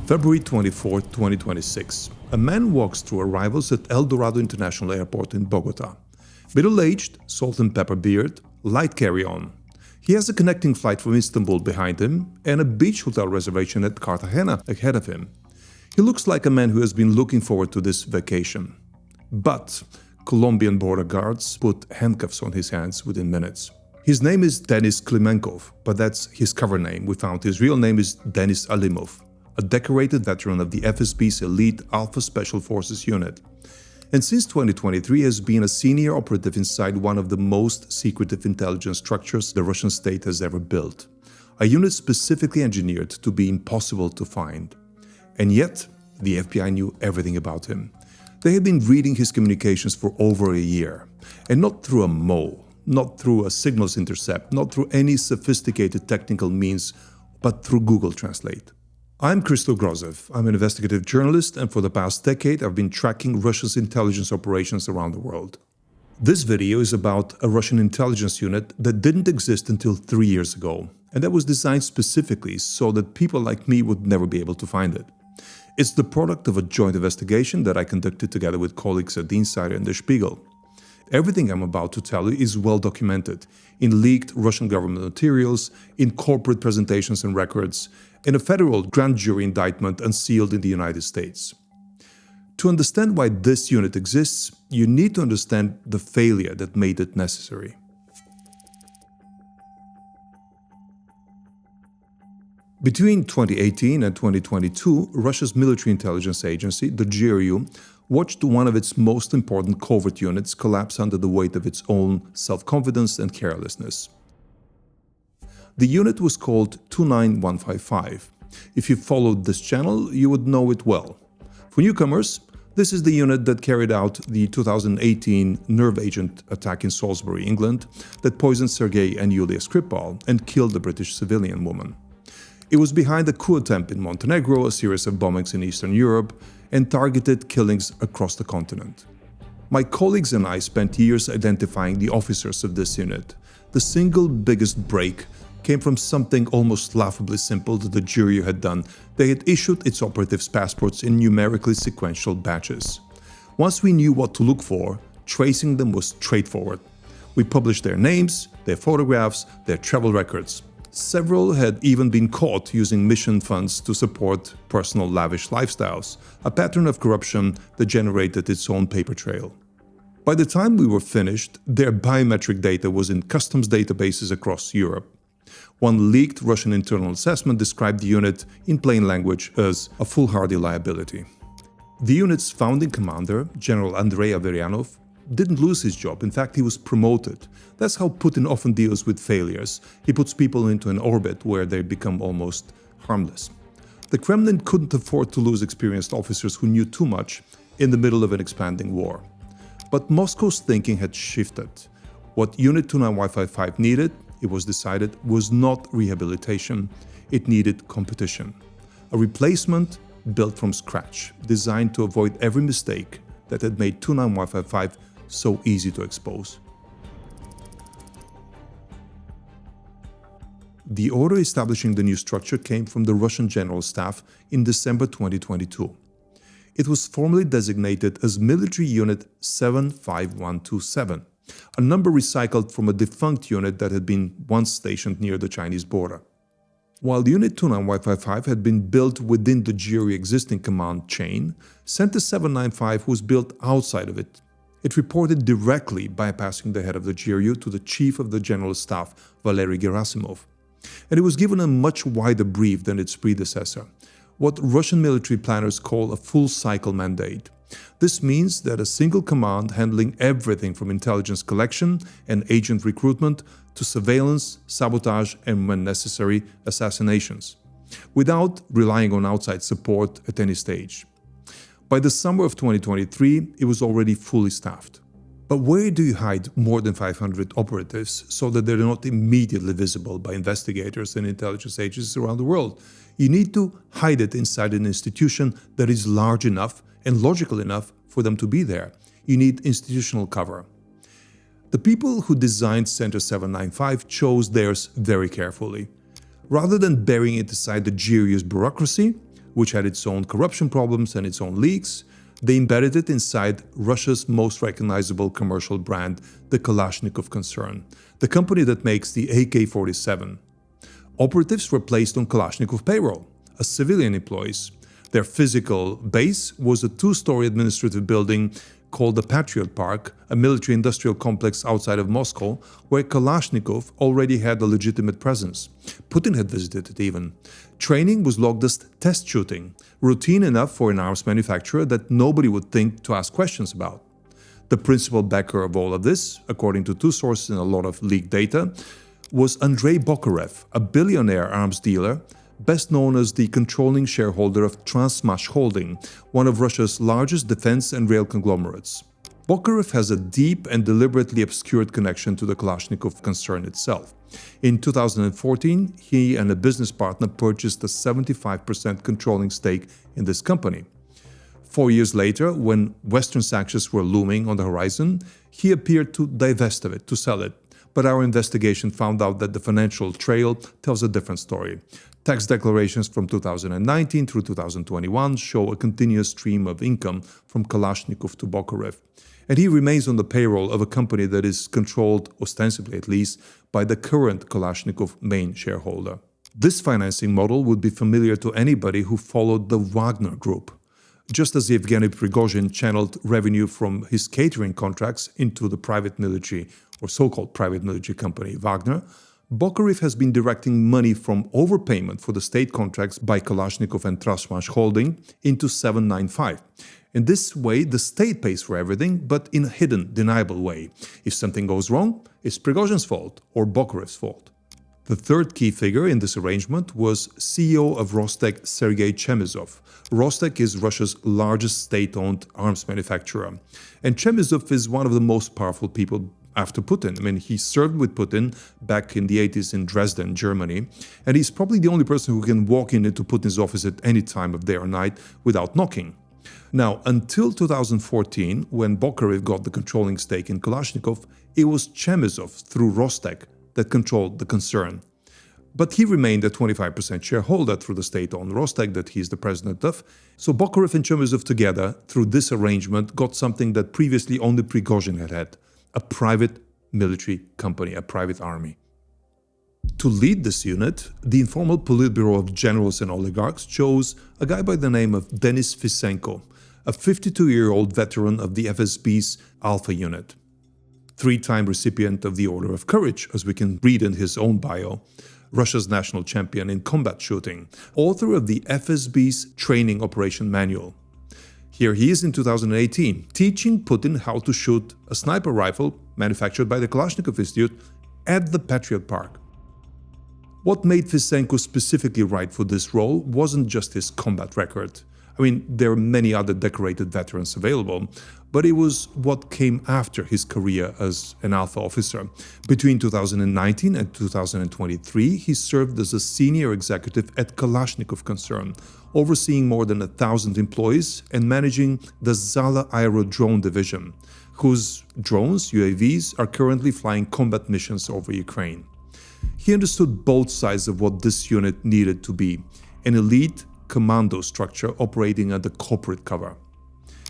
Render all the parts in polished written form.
February 24, 2026. A man walks through arrivals at Dorado International Airport in Bogotá. Middle-aged, salt and pepper beard, light carry-on. He has a connecting flight from Istanbul behind him and a beach hotel reservation at Cartagena ahead of him. He looks like a man who has been looking forward to this vacation. But Colombian border guards put handcuffs on his hands within minutes. His name is Denis Alimov, but that's his cover name. We found his real name is Denis Alimov, a decorated veteran of the FSB's elite Alpha Special Forces unit. And since 2023 has been a senior operative inside one of the most secretive intelligence structures the Russian state has ever built. A unit specifically engineered to be impossible to find. And yet, the FBI knew everything about him. They had been reading his communications for over a year. And not through a mole, not through a signals intercept, not through any sophisticated technical means, but through Google Translate. I'm Christo Files. I'm an investigative journalist, and for the past decade I've been tracking Russia's intelligence operations around the world. This video is about a Russian intelligence unit that didn't exist until 3 years ago, and that was designed specifically so that people like me would never be able to find it. It's the product of a joint investigation that I conducted together with colleagues at The Insider and Der Spiegel. Everything I'm about to tell you is well documented in leaked Russian government materials, in corporate presentations and records, in a federal grand jury indictment unsealed in the United States. To understand why this unit exists, you need to understand the failure that made it necessary. Between 2018 and 2022, Russia's military intelligence agency, the GRU, watched one of its most important covert units collapse under the weight of its own self-confidence and carelessness. The unit was called 29155. If you followed this channel, you would know it well. For newcomers, this is the unit that carried out the 2018 nerve agent attack in Salisbury, England, that poisoned Sergei and Yulia Skripal and killed a British civilian woman. It was behind a coup attempt in Montenegro, a series of bombings in Eastern Europe, and targeted killings across the continent. My colleagues and I spent years identifying the officers of this unit. The single biggest break came from something almost laughably simple that the GRU had done. They had issued its operatives' passports in numerically sequential batches. Once we knew what to look for, tracing them was straightforward. We published their names, their photographs, their travel records. Several had even been caught using mission funds to support personal lavish lifestyles, a pattern of corruption that generated its own paper trail. By the time we were finished, their biometric data was in customs databases across Europe. One leaked Russian internal assessment described the unit in plain language as a foolhardy liability. The unit's founding commander, General Andrei Averyanov, didn't lose his job. In fact, he was promoted. That's how Putin often deals with failures. He puts people into an orbit where they become almost harmless. The Kremlin couldn't afford to lose experienced officers who knew too much in the middle of an expanding war. But Moscow's thinking had shifted. What Unit 29155 needed, it was decided, was not rehabilitation. It needed competition. A replacement built from scratch, designed to avoid every mistake that had made 29155 so easy to expose. The order establishing the new structure came from the Russian General Staff in December 2022. It was formally designated as Military Unit 75127, a number recycled from a defunct unit that had been once stationed near the Chinese border. While Unit 29155 had been built within the GRU existing command chain, Center 795 was built outside of it. It reported directly, bypassing the head of the GRU, to the Chief of the General Staff, Valery Gerasimov. And it was given a much wider brief than its predecessor, what Russian military planners call a full-cycle mandate. This means that a single command handling everything from intelligence collection and agent recruitment to surveillance, sabotage, and when necessary, assassinations, without relying on outside support at any stage. By the summer of 2023, it was already fully staffed. But where do you hide more than 500 operatives so that they're not immediately visible by investigators and intelligence agencies around the world? You need to hide it inside an institution that is large enough and logical enough for them to be there. You need institutional cover. The people who designed Center 795 chose theirs very carefully. Rather than burying it inside the GRU's bureaucracy, which had its own corruption problems and its own leaks. They embedded it inside Russia's most recognizable commercial brand, the Kalashnikov concern, the company that makes the AK-47. Operatives were placed on Kalashnikov payroll as civilian employees. Their physical base was a two-story administrative building called the Patriot Park, a military-industrial complex outside of Moscow, where Kalashnikov already had a legitimate presence. Putin had visited it even. Training was logged as test shooting, routine enough for an arms manufacturer that nobody would think to ask questions about. The principal backer of all of this, according to two sources and a lot of leaked data, was Andrei Bokharev, a billionaire arms dealer, best known as the controlling shareholder of Transmash Holding, one of Russia's largest defense and rail conglomerates. Bokharev has a deep and deliberately obscured connection to the Kalashnikov concern itself. In 2014, he and a business partner purchased a 75% controlling stake in this company. 4 years later, when Western sanctions were looming on the horizon, he appeared to divest of it, to sell it. But our investigation found out that the financial trail tells a different story. Tax declarations from 2019 through 2021 show a continuous stream of income from Kalashnikov to Bokharev. And he remains on the payroll of a company that is controlled, ostensibly at least, by the current Kalashnikov main shareholder. This financing model would be familiar to anybody who followed the Wagner Group. Just as Yevgeny Prigozhin channeled revenue from his catering contracts into the private military, or so-called private military company Wagner, Bokharev has been directing money from overpayment for the state contracts by Kalashnikov and Transmash Holding into 795. In this way, the state pays for everything, but in a hidden, deniable way. If something goes wrong, it's Prigozhin's fault or Bokharev's fault. The third key figure in this arrangement was CEO of Rostec Sergei Chemizov. Rostec is Russia's largest state-owned arms manufacturer. And Chemizov is one of the most powerful people after Putin. I mean, he served with Putin back in the 80s in Dresden, Germany, and he's probably the only person who can walk into Putin's office at any time of day or night without knocking. Now, until 2014, when Bokharev got the controlling stake in Kalashnikov, it was Chemizov, through Rostec, that controlled the concern. But he remained a 25% shareholder through the state-owned Rostec that he's the president of. So Bokharev and Chemizov together, through this arrangement, got something that previously only Prigozhin had, a private military company, a private army. To lead this unit, the informal Politburo of generals and oligarchs chose a guy by the name of Denis Fisenko, a 52-year-old veteran of the FSB's Alpha unit. Three-time recipient of the Order of Courage, as we can read in his own bio, Russia's national champion in combat shooting, author of the FSB's Training Operation Manual. Here he is in 2018, teaching Putin how to shoot a sniper rifle manufactured by the Kalashnikov Institute at the Patriot Park. What made Fisenko specifically right for this role wasn't just his combat record. I mean, there are many other decorated veterans available, but it was what came after his career as an Alpha officer. Between 2019 and 2023, he served as a senior executive at Kalashnikov concern, overseeing more than 1,000 employees and managing the Zala Aero Drone Division, whose drones, UAVs, are currently flying combat missions over Ukraine. He understood both sides of what this unit needed to be, an elite commando structure operating under corporate cover.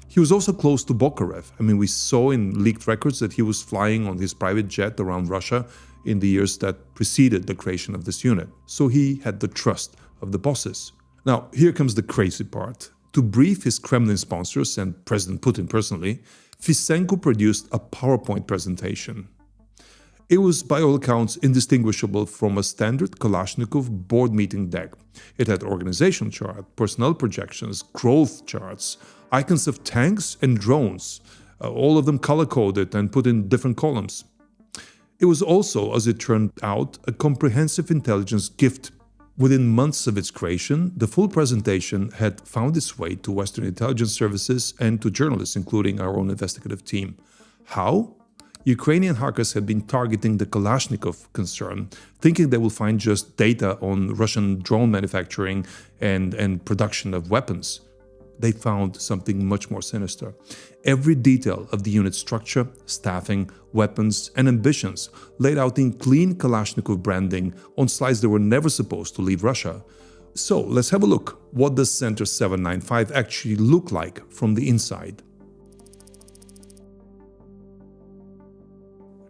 He was also close to Bokharev. I mean, we saw in leaked records that he was flying on his private jet around Russia in the years that preceded the creation of this unit. So he had the trust of the bosses. Now, here comes the crazy part. To brief his Kremlin sponsors and President Putin personally, Fisenko produced a PowerPoint presentation. It was, by all accounts, indistinguishable from a standard Kalashnikov board meeting deck. It had organization chart, personnel projections, growth charts, icons of tanks and drones, all of them color-coded and put in different columns. It was also, as it turned out, a comprehensive intelligence gift. Within months of its creation, the full presentation had found its way to Western intelligence services and to journalists, including our own investigative team. How? Ukrainian hackers had been targeting the Kalashnikov concern, thinking they will find just data on Russian drone manufacturing and production of weapons. They found something much more sinister. Every detail of the unit's structure, staffing, weapons, and ambitions laid out in clean Kalashnikov branding on slides that were never supposed to leave Russia So let's have a look. What does Center 795 actually look like from the inside?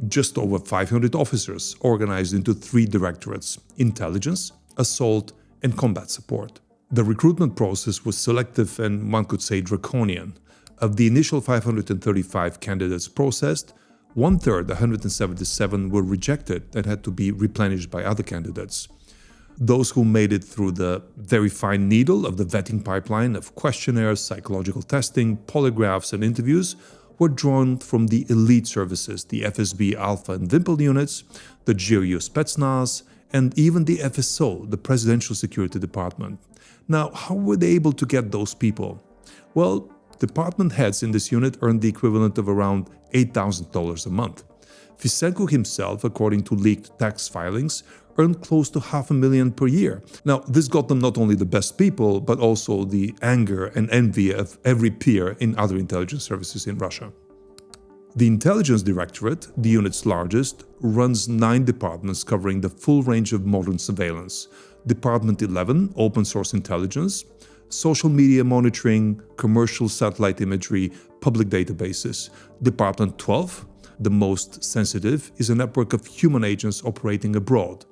Just over 500 officers organized into 3 directorates: intelligence, assault, and combat support. The recruitment process was selective and, one could say, draconian. Of the initial 535 candidates processed, 1/3, 177, were rejected and had to be replenished by other candidates. Those who made it through the very fine needle of the vetting pipeline of questionnaires, psychological testing, polygraphs, and interviews were drawn from the elite services, the FSB Alpha and Wimpel units, the GRU Spetsnaz, and even the FSO, the Presidential Security Department. Now, how were they able to get those people? Well, department heads in this unit earned the equivalent of around $8,000 a month. Fisenko himself, according to leaked tax filings, earned close to $500,000 per year. Now, this got them not only the best people, but also the anger and envy of every peer in other intelligence services in Russia. The Intelligence Directorate, the unit's largest, runs 9 departments covering the full range of modern surveillance. Department 11, Open Source Intelligence, Social Media Monitoring, Commercial Satellite Imagery, Public Databases. Department 12, the most sensitive, is a network of human agents operating abroad.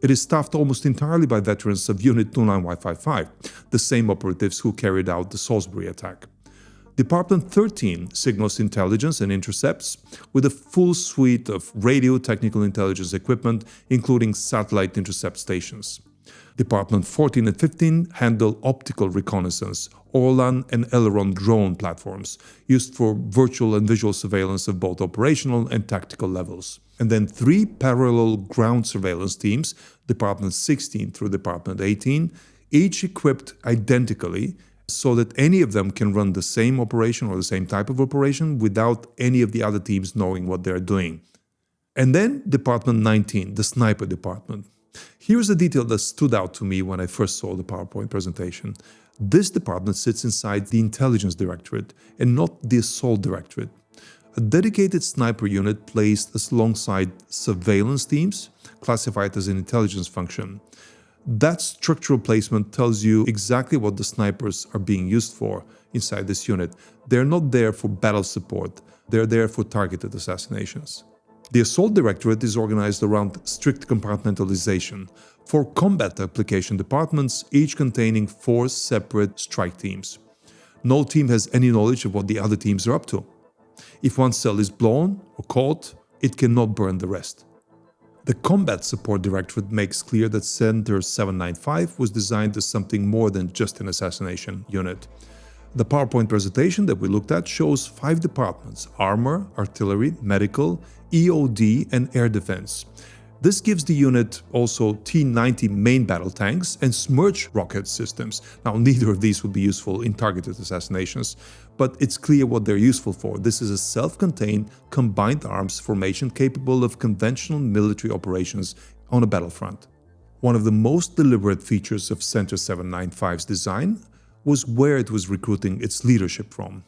It is staffed almost entirely by veterans of Unit 29155, the same operatives who carried out the Salisbury attack. Department 13, Signals Intelligence and Intercepts, with a full suite of radio technical intelligence equipment, including satellite intercept stations. Department 14 and 15 handle optical reconnaissance, Orlan and Aileron drone platforms, used for virtual and visual surveillance of both operational and tactical levels. And then 3 parallel ground surveillance teams, Department 16 through Department 18, each equipped identically so that any of them can run the same operation or the same type of operation without any of the other teams knowing what they're doing. And then Department 19, the Sniper Department. Here's a detail that stood out to me when I first saw the PowerPoint presentation. This department sits inside the Intelligence Directorate and not the Assault Directorate. A dedicated sniper unit placed alongside surveillance teams, classified as an intelligence function. That structural placement tells you exactly what the snipers are being used for inside this unit. They're not there for battle support, they're there for targeted assassinations. The Assault Directorate is organized around strict compartmentalization, 4 combat application departments, each containing 4 separate strike teams. No team has any knowledge of what the other teams are up to. If one cell is blown or caught, it cannot burn the rest. The Combat Support Directorate makes clear that Center 795 was designed as something more than just an assassination unit. The PowerPoint presentation that we looked at shows 5 departments: armor, artillery, medical, EOD, and air defense. This gives the unit also T-90 main battle tanks and Smerch rocket systems. Now, neither of these would be useful in targeted assassinations, but it's clear what they're useful for. This is a self-contained, combined arms formation capable of conventional military operations on a battlefront. One of the most deliberate features of Center 795's design was where it was recruiting its leadership from.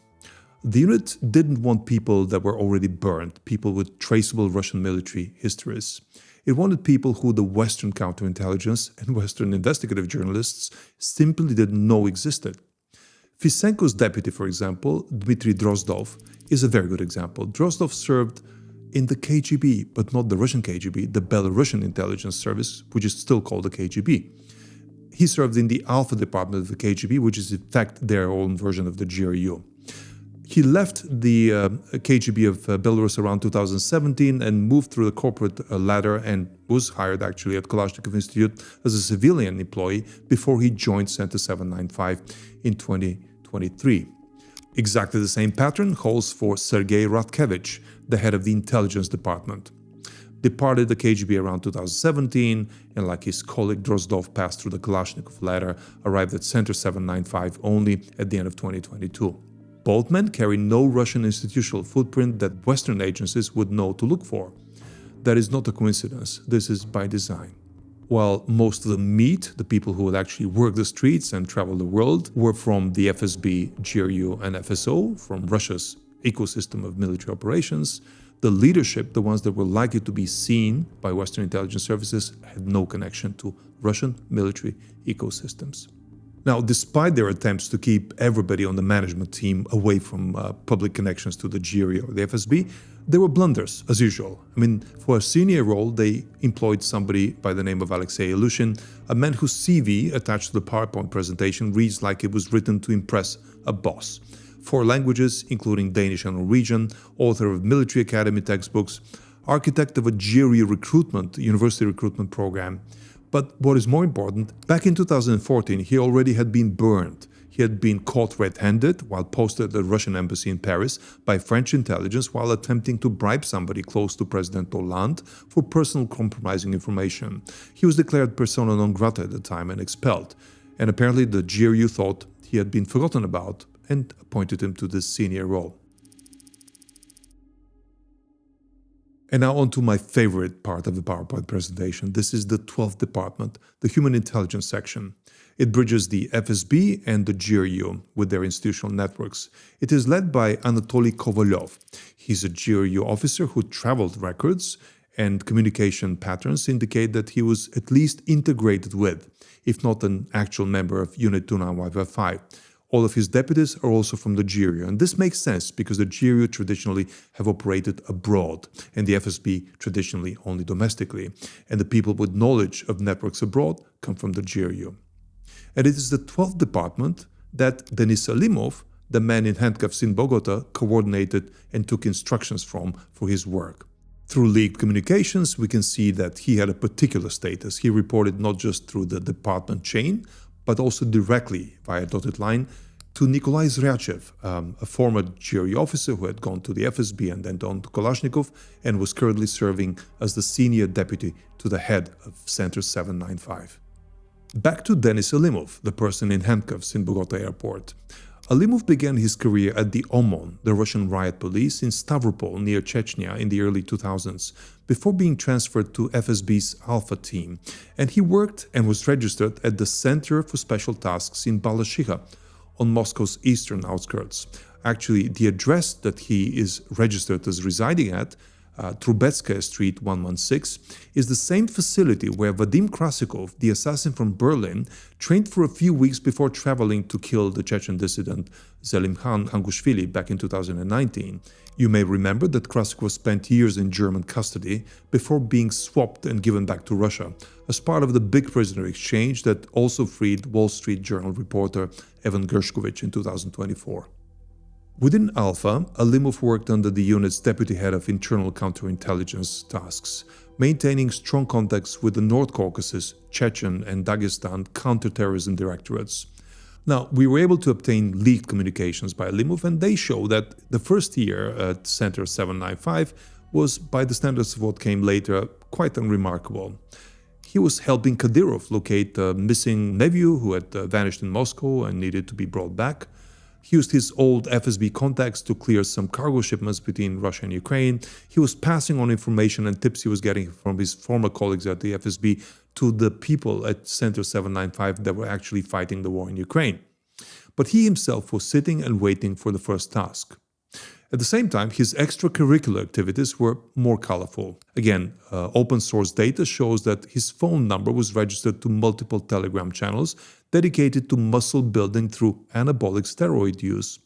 The unit didn't want people that were already burned, people with traceable Russian military histories. It wanted people who the Western counterintelligence and Western investigative journalists simply didn't know existed. Fisenko's deputy, for example, Dmitry Drozdov, is a very good example. Drozdov served in the KGB, but not the Russian KGB, the Belarusian intelligence service, which is still called the KGB. He served in the Alpha department of the KGB, which is in fact their own version of the GRU. He left the KGB of Belarus around 2017 and moved through the corporate ladder and was hired actually at Kalashnikov Institute as a civilian employee before he joined Center 795 in 2023. Exactly the same pattern holds for Sergei Radkevich, the head of the intelligence department. Departed the KGB around 2017 and, like his colleague Drozdov, passed through the Kalashnikov ladder, arrived at Center 795 only at the end of 2022. Both men carry no Russian institutional footprint that Western agencies would know to look for. That is not a coincidence, this is by design. While most of the meat, the people who would actually work the streets and travel the world, were from the FSB, GRU and FSO, from Russia's ecosystem of military operations, The leadership, the ones that were likely to be seen by Western intelligence services, had no connection to Russian military ecosystems. Now, despite their attempts to keep everybody on the management team away from public connections to the GRU or the FSB, there were blunders, as usual. For a senior role, they employed somebody by the name of Alexei Ilyushin, a man whose CV attached to the PowerPoint presentation reads like it was written to impress a boss. 4 languages, including Danish and Norwegian, author of military academy textbooks, architect of a GRU recruitment, university recruitment program. But what is more important, back in 2014, he already had been burned. He had been caught red-handed while posted at the Russian embassy in Paris by French intelligence while attempting to bribe somebody close to President Hollande for personal compromising information. He was declared persona non grata at the time and expelled. And apparently the GRU thought he had been forgotten about and appointed him to this senior role. And now on to my favorite part of the PowerPoint presentation. This is the 12th department, the Human Intelligence section. It bridges the FSB and the GRU with their institutional networks. It is led by Anatoly Kovalyov. He's a GRU officer who traveled records, and communication patterns indicate that he was at least integrated with, if not an actual member of Unit 2955. All of his deputies are also from the GRU, and this makes sense because the GRU traditionally have operated abroad, and the FSB traditionally only domestically, and the people with knowledge of networks abroad come from the GRU. And it is the 12th department that Denis Alimov, the man in handcuffs in Bogotá, coordinated and took instructions from for his work. Through leaked communications, we can see that he had a particular status. He reported not just through the department chain, but also directly via dotted line to Nikolai Zryachev, a former GRU officer who had gone to the FSB and then on to Kalashnikov and was currently serving as the senior deputy to the head of Center 795. Back to Denis Alimov, the person in handcuffs in Bogotá airport. Alimov began his career at the OMON, the Russian riot police, in Stavropol near Chechnya in the early 2000s, before being transferred to FSB's Alpha team, and he worked and was registered at the Center for Special Tasks in Balashikha, on Moscow's eastern outskirts. Actually, the address that he is registered as residing at, Trubetskaya Street 116, is the same facility where Vadim Krasikov, the assassin from Berlin, trained for a few weeks before traveling to kill the Chechen dissident Zelimkhan Hangushvili back in 2019. You may remember that Krasikov spent years in German custody before being swapped and given back to Russia, as part of the big prisoner exchange that also freed Wall Street Journal reporter Evan Gershkovich in 2024. Within Alpha, Alimov worked under the unit's deputy head of internal counterintelligence tasks, maintaining strong contacts with the North Caucasus, Chechen and Dagestan counterterrorism directorates. Now, we were able to obtain leaked communications by Alimov, and they show that the first year at Center 795 was, by the standards of what came later, quite unremarkable. He was helping Kadyrov locate a missing nephew who had vanished in Moscow and needed to be brought back. He used his old FSB contacts to clear some cargo shipments between Russia and Ukraine. He was passing on information and tips he was getting from his former colleagues at the FSB to the people at Center 795 that were actually fighting the war in Ukraine. But he himself was sitting and waiting for the first task. At the same time, his extracurricular activities were more colorful. Again, open source data shows that his phone number was registered to multiple Telegram channels dedicated to muscle building through anabolic steroid use.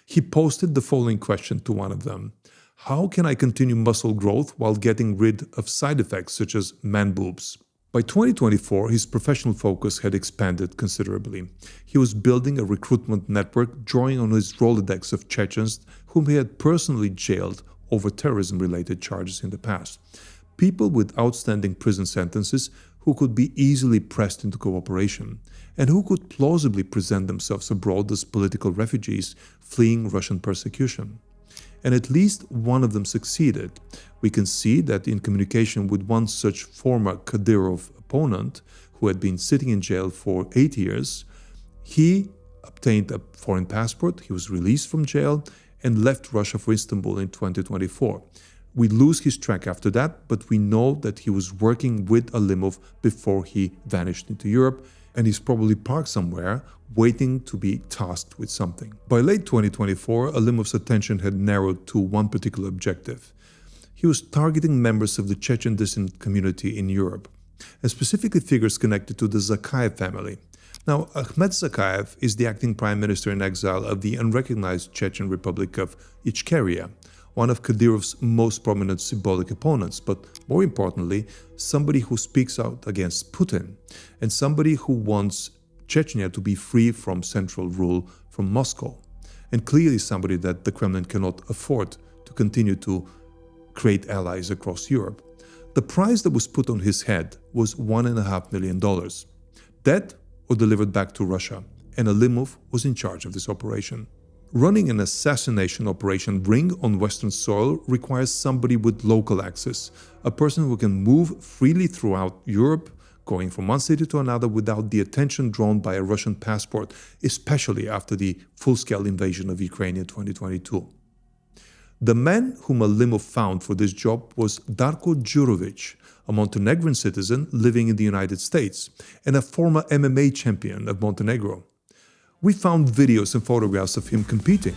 He posted the following question to one of them: "How can I continue muscle growth while getting rid of side effects such as man boobs?" By 2024, his professional focus had expanded considerably. He was building a recruitment network drawing on his Rolodex of Chechens whom he had personally jailed over terrorism-related charges in the past. People with outstanding prison sentences who could be easily pressed into cooperation, and who could plausibly present themselves abroad as political refugees fleeing Russian persecution. And at least one of them succeeded. We can see that in communication with one such former Kadyrov opponent, who had been sitting in jail for 8 years, he obtained a foreign passport, he was released from jail, and left Russia for Istanbul in 2024. We lose his track after that, but we know that he was working with Alimov before he vanished into Europe, and he's probably parked somewhere, waiting to be tasked with something. By late 2024, Alimov's attention had narrowed to one particular objective. he was targeting members of the Chechen dissident community in Europe, and specifically figures connected to the Zakayev family. Now, Ahmed Zakayev is the acting prime minister in exile of the unrecognized Chechen Republic of Ichkeria, one of Kadyrov's most prominent symbolic opponents, but more importantly, somebody who speaks out against Putin, and somebody who wants Chechnya to be free from central rule from Moscow, and clearly somebody that the Kremlin cannot afford to continue to create allies across Europe. The price that was put on his head was $1.5 million. Dead or delivered back to Russia, and Alimov was in charge of this operation. Running an assassination operation ring on Western soil requires somebody with local access, a person who can move freely throughout Europe, going from one city to another without the attention drawn by a Russian passport, especially after the full-scale invasion of Ukraine in 2022. The man whom Alimov found for this job was Darko Djurovic, a Montenegrin citizen living in the United States and a former MMA champion of Montenegro. We found videos and photographs of him competing.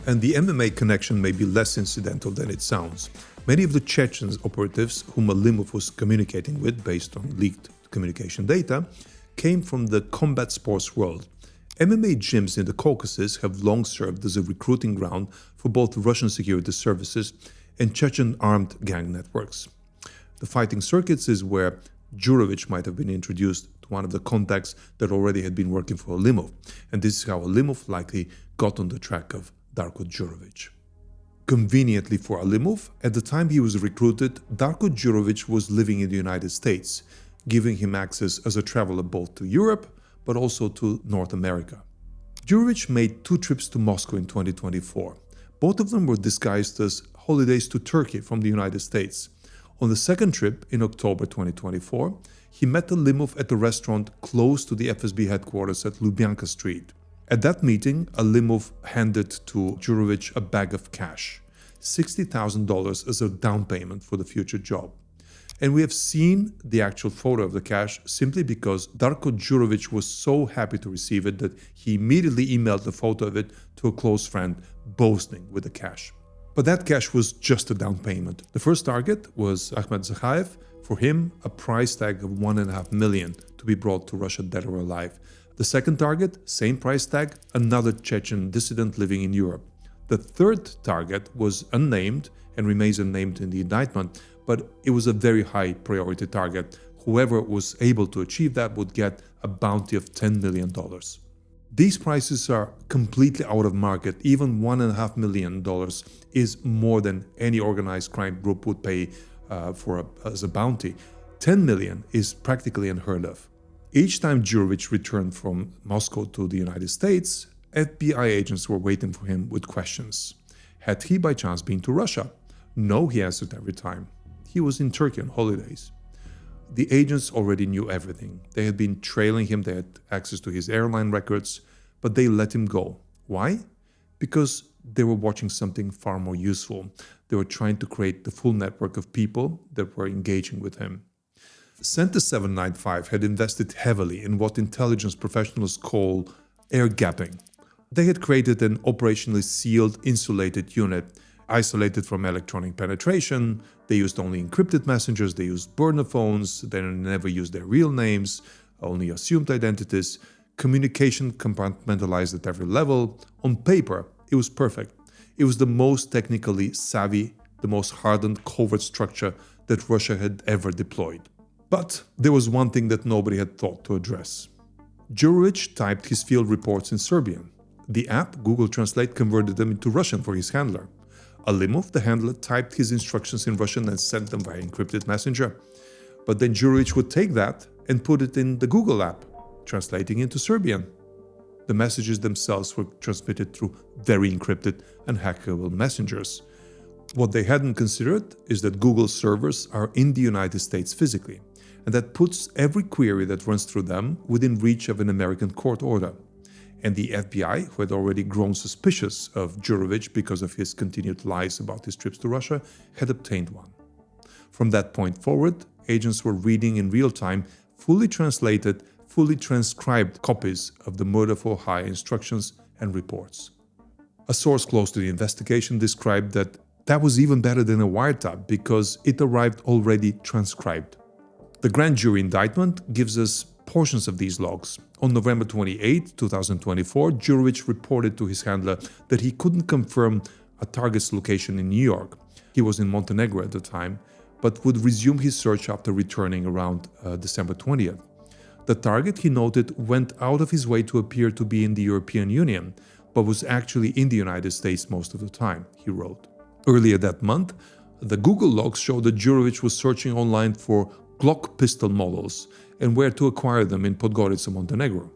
And the MMA connection may be less incidental than it sounds. Many of the Chechen operatives whom Alimov was communicating with based on leaked communication data came from the combat sports world. MMA gyms in the Caucasus have long served as a recruiting ground for both Russian security services and Chechen armed gang networks. The fighting circuits is where Djurovic might have been introduced to one of the contacts that already had been working for Alimov, and this is how Alimov likely got on the track of Darko Djurovic. Conveniently for Alimov, at the time he was recruited, Darko Djurovic was living in the United States, giving him access as a traveler both to Europe but also to North America. Djurovic made 2 trips to Moscow in 2024. Both of them were disguised as holidays to Turkey from the United States. On the second trip, in October 2024, he met Alimov at a restaurant close to the FSB headquarters at Lubyanka Street. At that meeting, Alimov handed to Djurovic a bag of cash, $60,000 as a down payment for the future job. And we have seen the actual photo of the cash simply because Darko Djurovic was so happy to receive it that he immediately emailed the photo of it to a close friend, boasting with the cash. But that cash was just a down payment. The first target was Ahmed Zakayev. For him, a price tag of $1.5 million to be brought to Russia dead or alive. The second target, same price tag, another Chechen dissident living in Europe. The third target was unnamed and remains unnamed in the indictment, but it was a very high priority target. Whoever was able to achieve that would get a bounty of $10 million. These prices are completely out of market. Even $1.5 million is more than any organized crime group would pay as a bounty. $10 million is practically unheard of. Each time Djurovic returned from Moscow to the United States, FBI agents were waiting for him with questions. Had he by chance been to Russia? No, he answered every time. He was in Turkey on holidays. The agents already knew everything. They had been trailing him, they had access to his airline records, but they let him go. Why? Because they were watching something far more useful. They were trying to create the full network of people that were engaging with him. Center 795 had invested heavily in what intelligence professionals call air gapping. They had created an operationally sealed, insulated unit, isolated from electronic penetration. They used only encrypted messengers, they used burner phones, they never used their real names, only assumed identities. Communication compartmentalized at every level. On paper, it was perfect. It was the most technically savvy, the most hardened covert structure that Russia had ever deployed. But there was one thing that nobody had thought to address. Djurovic typed his field reports in Serbian. The app, Google Translate, converted them into Russian for his handler. Alimov, the handler, typed his instructions in Russian and sent them via encrypted messenger. But then Djurovic would take that and put it in the Google app, translating into Serbian. The messages themselves were transmitted through very encrypted and hackable messengers. What they hadn't considered is that Google servers are in the United States physically, and that puts every query that runs through them within reach of an American court order. And the FBI, who had already grown suspicious of Djurovic because of his continued lies about his trips to Russia, had obtained one. From that point forward, agents were reading in real time fully translated fully transcribed copies of the murder for hire instructions and reports. A source close to the investigation described that was even better than a wiretap because it arrived already transcribed. The grand jury indictment gives us portions of these logs. On November 28, 2024, Jurovich reported to his handler that he couldn't confirm a target's location in New York. He was in Montenegro at the time, but would resume his search after returning around December 20th. The target, he noted, went out of his way to appear to be in the European Union, but was actually in the United States most of the time, he wrote. Earlier that month, the Google logs showed that Jurovich was searching online for Glock pistol models and where to acquire them in Podgorica, Montenegro.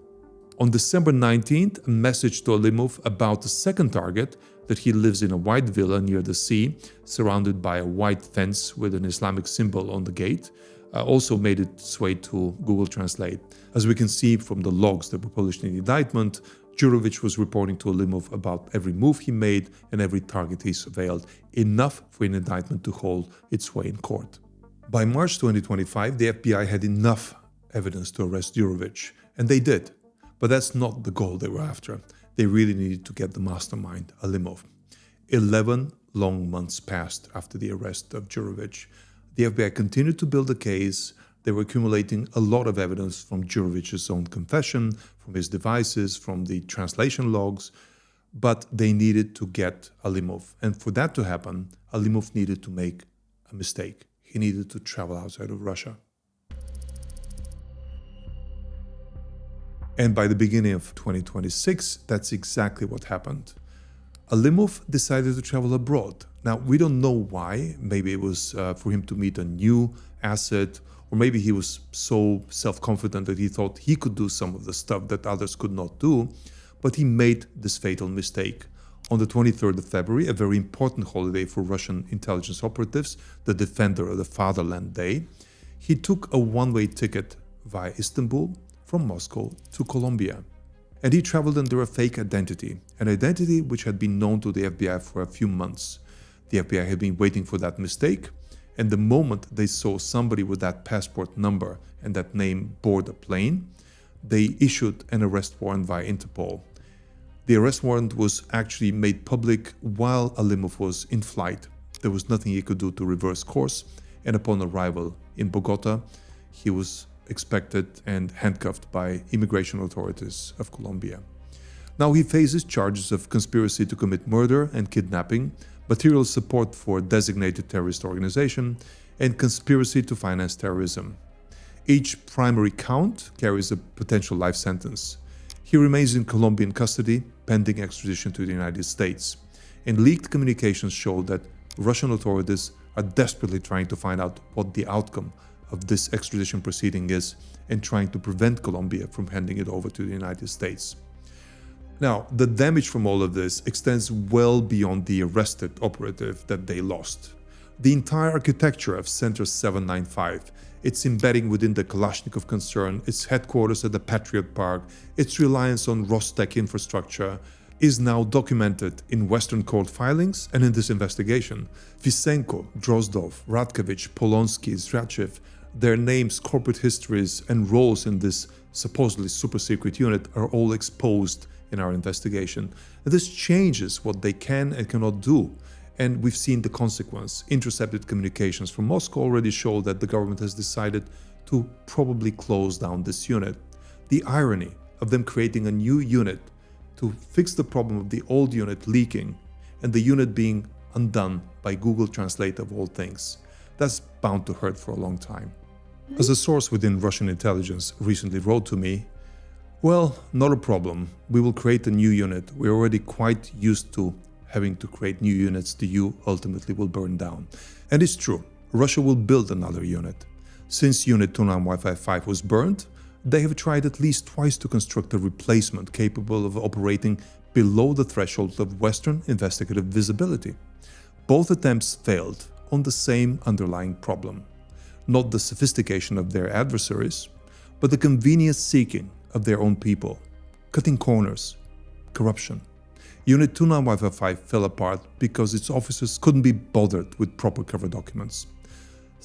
On December 19th, a message to Alimov about the second target, that he lives in a white villa near the sea, surrounded by a white fence with an Islamic symbol on the gate, also made its way to Google Translate. As we can see from the logs that were published in the indictment, Jurovich was reporting to Alimov about every move he made and every target he surveilled, enough for an indictment to hold its way in court. By March 2025, the FBI had enough evidence to arrest Jurovich, and they did. But that's not the goal they were after. They really needed to get the mastermind, Alimov. 11 long months passed after the arrest of Jurovich. The FBI continued to build a case. They were accumulating a lot of evidence from Jurovich's own confession, from his devices, from the translation logs, but they needed to get Alimov. And for that to happen, Alimov needed to make a mistake. He needed to travel outside of Russia. And by the beginning of 2026, that's exactly what happened. Alimov decided to travel abroad. Now, we don't know why. Maybe it was for him to meet a new asset, or maybe he was so self-confident that he thought he could do some of the stuff that others could not do, but he made this fatal mistake. On the 23rd of February, a very important holiday for Russian intelligence operatives, the Defender of the Fatherland Day, he took a one-way ticket via Istanbul from Moscow to Colombia. And he traveled under a fake identity, an identity which had been known to the FBI for a few months. The FBI had been waiting for that mistake, and the moment they saw somebody with that passport number and that name board a plane, they issued an arrest warrant via Interpol. The arrest warrant was actually made public while Alimov was in flight. There was nothing he could do to reverse course, and upon arrival in Bogotá, he was expected and handcuffed by immigration authorities of Colombia. Now he faces charges of conspiracy to commit murder and kidnapping, material support for a designated terrorist organization, and conspiracy to finance terrorism. Each primary count carries a potential life sentence. He remains in Colombian custody, pending extradition to the United States. And leaked communications show that Russian authorities are desperately trying to find out what the outcome of this extradition proceeding is and trying to prevent Colombia from handing it over to the United States. Now, the damage from all of this extends well beyond the arrested operative that they lost. The entire architecture of Center 795, its embedding within the Kalashnikov concern, its headquarters at the Patriot Park, its reliance on Rostec infrastructure, is now documented in Western court filings and in this investigation. Fisenko, Drozdov, Radkovich, Polonsky, Zrachev, their names, corporate histories, and roles in this supposedly super-secret unit are all exposed in our investigation. And this changes what they can and cannot do. And we've seen the consequence. Intercepted communications from Moscow already show that the government has decided to probably close down this unit. The irony of them creating a new unit to fix the problem of the old unit leaking and the unit being undone by Google Translate of all things, that's bound to hurt for a long time. As a source within Russian intelligence recently wrote to me, well, not a problem. We will create a new unit. We're already quite used to having to create new units the EU ultimately will burn down. And it's true, Russia will build another unit. Since Unit 29 Wi-Fi 5 was burned, they have tried at least twice to construct a replacement capable of operating below the threshold of Western investigative visibility. Both attempts failed on the same underlying problem. Not the sophistication of their adversaries, but the convenience seeking of their own people, cutting corners, corruption. Unit 29 Wi-Fi 5 fell apart because its officers couldn't be bothered with proper cover documents.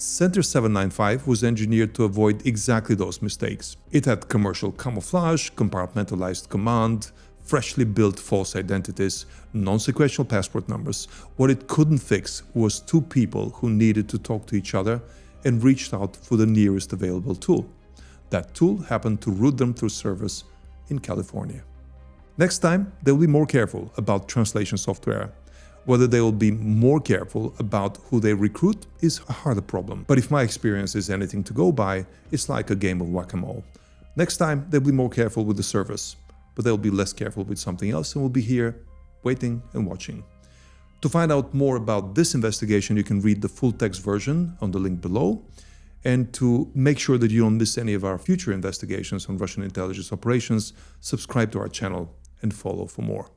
Center 795 was engineered to avoid exactly those mistakes. It had commercial camouflage, compartmentalized command, freshly built false identities, non-sequential passport numbers. What it couldn't fix was two people who needed to talk to each other and reached out for the nearest available tool. That tool happened to route them through servers in California. Next time, they will be more careful about translation software. Whether they will be more careful about who they recruit is a harder problem. But if my experience is anything to go by, it's like a game of whack-a-mole. Next time, they'll be more careful with the service, but they'll be less careful with something else, and we'll be here waiting and watching. To find out more about this investigation, you can read the full text version on the link below. And to make sure that you don't miss any of our future investigations on Russian intelligence operations, subscribe to our channel and follow for more.